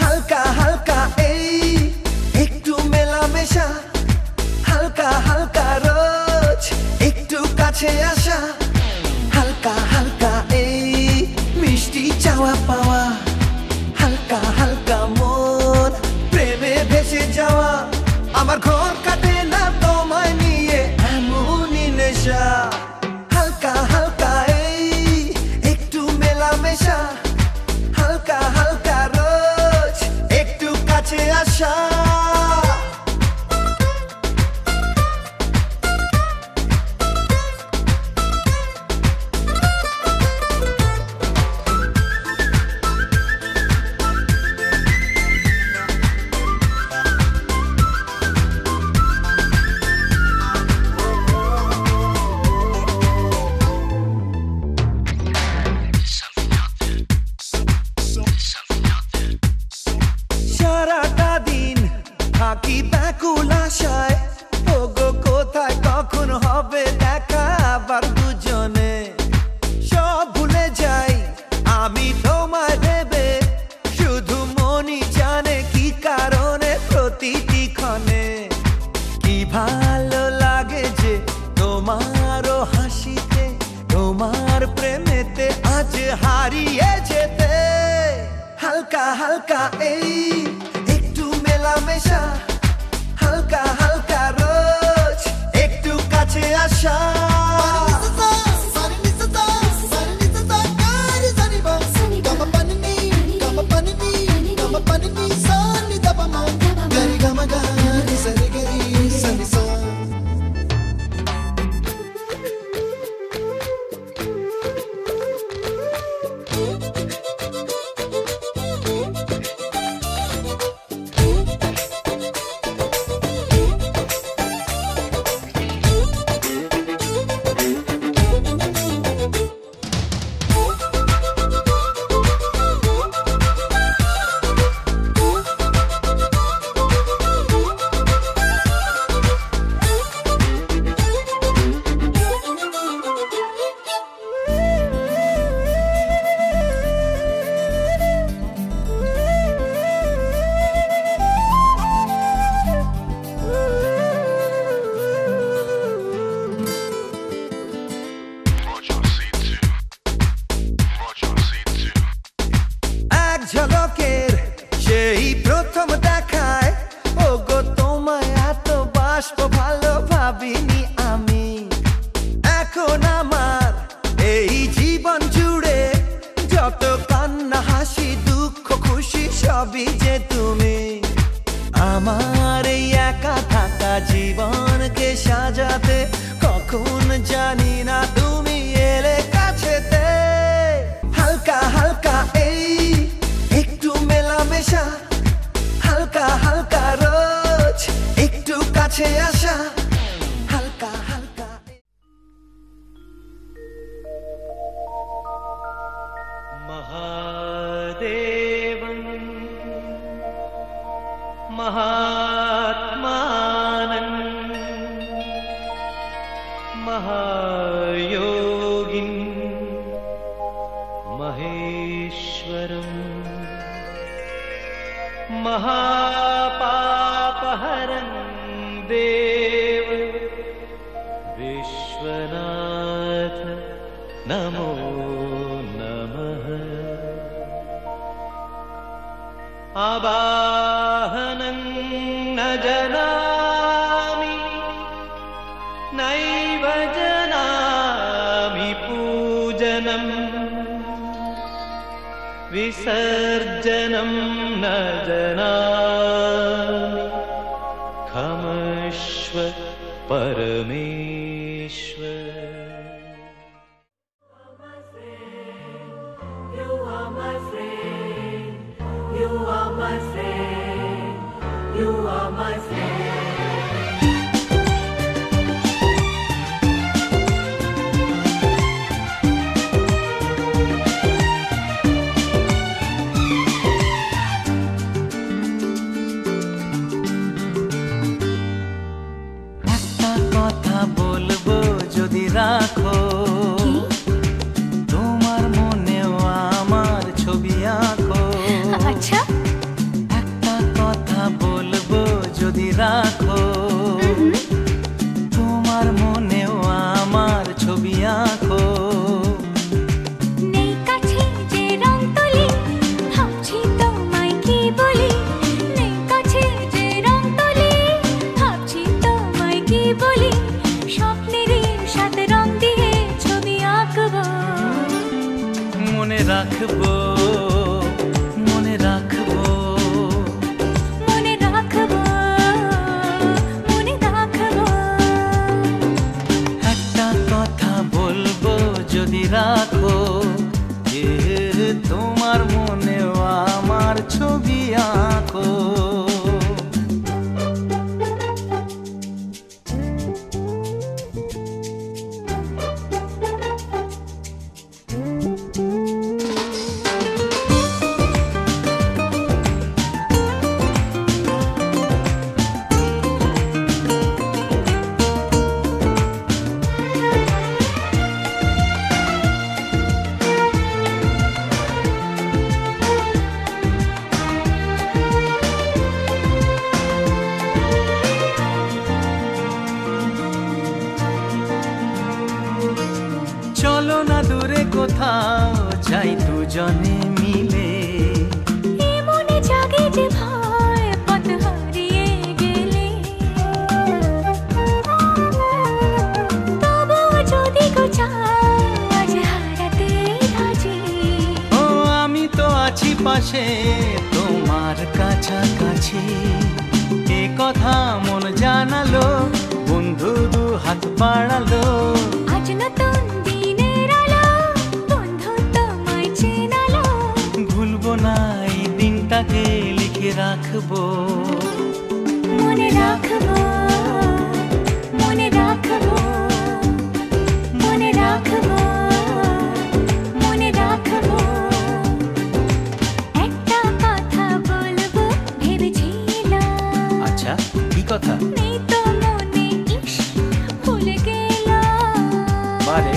হালকা হালকা এই একটু মেলামেশা, হালকা হালকা রোজ একটু কাছে আসা, হালকা হালকা এই মিষ্টি চাওয়া পাওয়া, হালকা হালকা মন প্রেমে ভেসে যাওয়া। আমার ঘর কাটে না তোমায় নিয়ে এমনই নেশা। হালকা হালকা এই একটু মেলামেশা, হালকা হালকা রোজ একটু কাছে আসা। সারাটা দিন থাকি ব্যাকুল আশায়, ওগো কোথায় কখন হবে দেখা আবার দুজনে। সব ভুলে যাই আমি তোমায় ভেবে, শুধু মনই জানে কি কারণে প্রতিটি ক্ষণে। কি ভালো লাগে যে তোমারও হাসিতে, তোমার প্রেমেতে আজ হারিয়ে যেতে। হালকা হালকা এই একটু মেলামেশা, হালকা হালকা রোজ একটু কাছে আসা। ঝলকের সেই প্রথম দেখায়, ওগো তোমায় এত বাসব ভালো ভাবিনি আমি। এখন আমার এই জীবন জুড়ে যত কান্না হাসি দুঃখ খুশি সবই যে তুমি। আমার এই একা থাকা জীবনকে সাজাতে কখন জানি না তুমি এলে কাছেতে। হালকা হালকা এই একটু মেলামেশা, হালকা হালকা রোজ একটু কাছে আসা, হালকা হালকা। মহাদেবং মহাত্মানং মহায়োগিন মহেশ্বরম महापापहरं देव विश्वनाथ नमो नमः। आवाहनं न जानामि नैव जानामि पूजनं, विसर्जनं न जानामि क्षमस्व परमेश्वर। You are my friend, you are my friend, You are my friend. একটা কথা বলবো যদি রাখো, তোমার মনেও আমার ছবি আঁকো। আচ্ছা, একটা কথা বলবো যদি রাখো, তোমার মনেও আমার ছবি আঁকো। নেই কাছে যে রং তুলি, ভাবছি তোমায় কি বলি। নেই কাছে যে রং তুলি, ভাবছি তোমায় কি বলি। স্বপ্নেরই সাথে রং দিয়ে ছবি আঁকবো। মনে রাখবো, মনে রাখবো, মনে রাখবো, মনে রাখবো। একটা কথা বলবো যদি রাখো, যে তোমার মনেও আমার ছবি আঁকো। চলো না দূরে কোথাও যাই দুজনে মিলে। এ মনে জাগে যে ভয় পথ হারিয়ে গেলে। তবুও যদি গো চাও আজ হারাতে রাজি। ও আমি তো আছি পাশে তোমার কাছাকাছি। এ কথা মন জানালো, বন্ধু দু হাত বাড়ালো। আজ নতুন দিনের আলো, বন্ধু তোমায় চেনালো। ভুলবো না এই দিনটাকে, লিখে রাখবো। মনে রাখবো, মনে রাখবো, মনে রাখবো, মনে রাখবো। একটা কথা বলবো ভেবেছিলাম। আচ্ছা, কি কথা? নেই তো মনে, ইস ভুলে গেলাম। বারে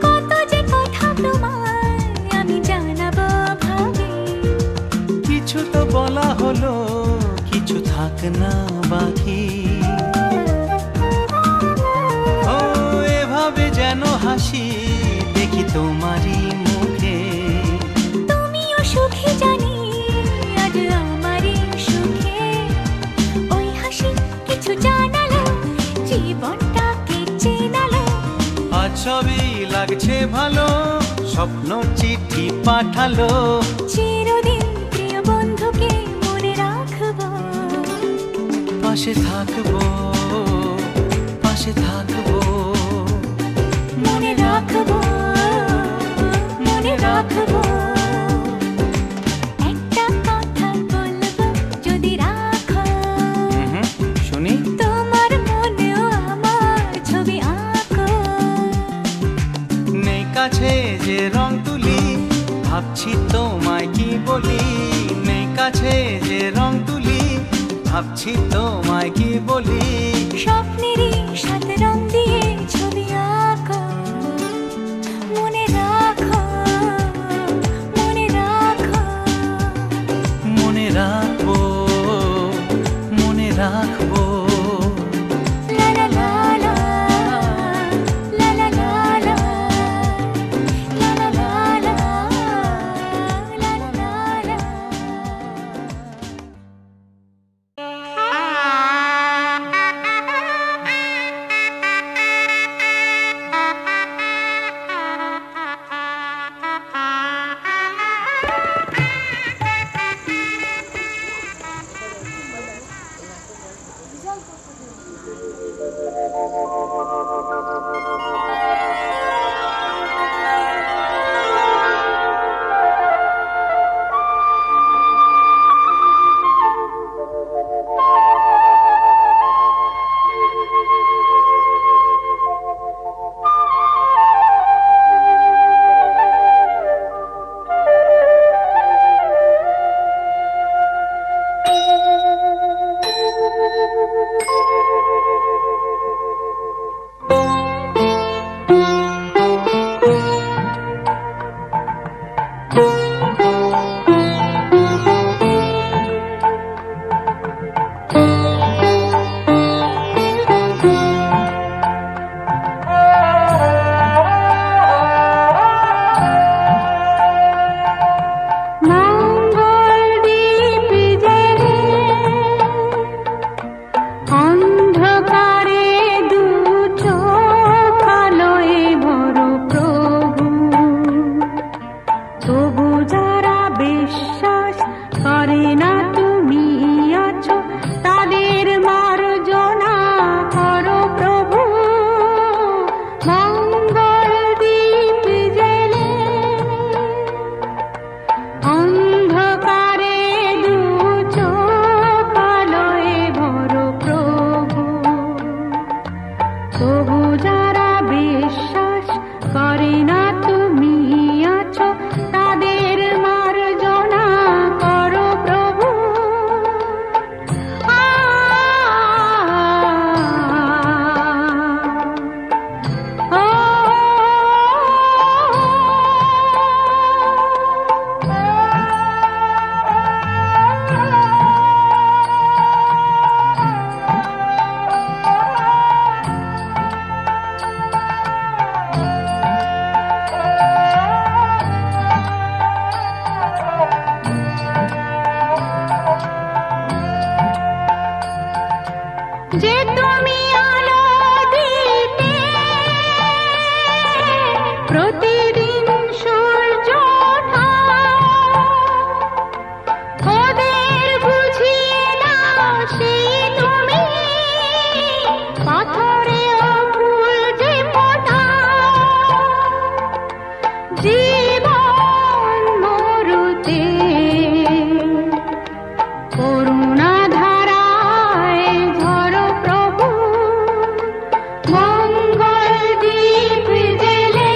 কত যে কথা তোমায় আমি জানাবো ভাবি। কিছু তো বলা হলো, কিছু থাক না বাকি। ও এভাবে যেন হাসি দেখি তোমারই মুখে। তুমিও সুখী জানি আজ আমারই সুখে। ওই হাসি কিছু জানালো, জীবনটাকে চেনালো। আজ সবই লাগছে ভালো, স্বপ্ন চিঠি পাঠালো। চিরদিন প্রিয় বন্ধুকে মনে রাখবো। পাশে থাকবো, পাশে থাকবো। মনে রাখবো, মনে রাখবো। একটা কথা বলবো যদি রাখো, শুনি। তোমার মনেও আমার ছবি আঁকো। নেই কাছে যে রং তুলি, ভাবছি তোমায় কি বলি। নেই কাছে যে রং তুলি, ভাবছি তোমায় কি বলি। স্বপ্নেরই সাথে রং দিয়ে ছবি আঁকো। মনে রাখো, মনে রাখো, মনে রাখবো, মনে রাখবো। লা লা লা লা, লা লা লা লা, লা লা লা লা, লা লা লা লা। তবু যারা বিশ্বাস করে না তুমি আছো, তাদের মার্জনা করো প্রভু। যে তুমি আলো দিতে প্রতিদিন সূর্য ওঠাও, ওদের বুঝিয়ে দাও সেই তুমি পাথরেও ফুল যে ফোটাও। জীবন মরুতে করুণা ধারায় ঝরো প্রভু, মঙ্গল দীপ জেলে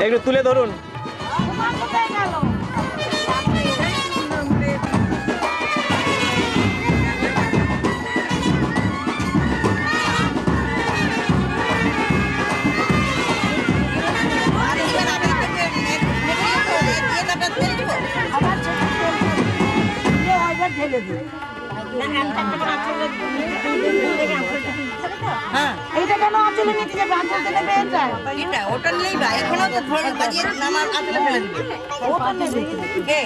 একটু তুলে ধরুন। এইটা কেন আঁচলে নিতে যাবে? আঁচল দিলে বের যায়। এটা ওটা নেই ভাই, এখনো তো ধরে বাজিয়ে নামার আঁচলে ফেলে দিবে। ওটা নেবে কে?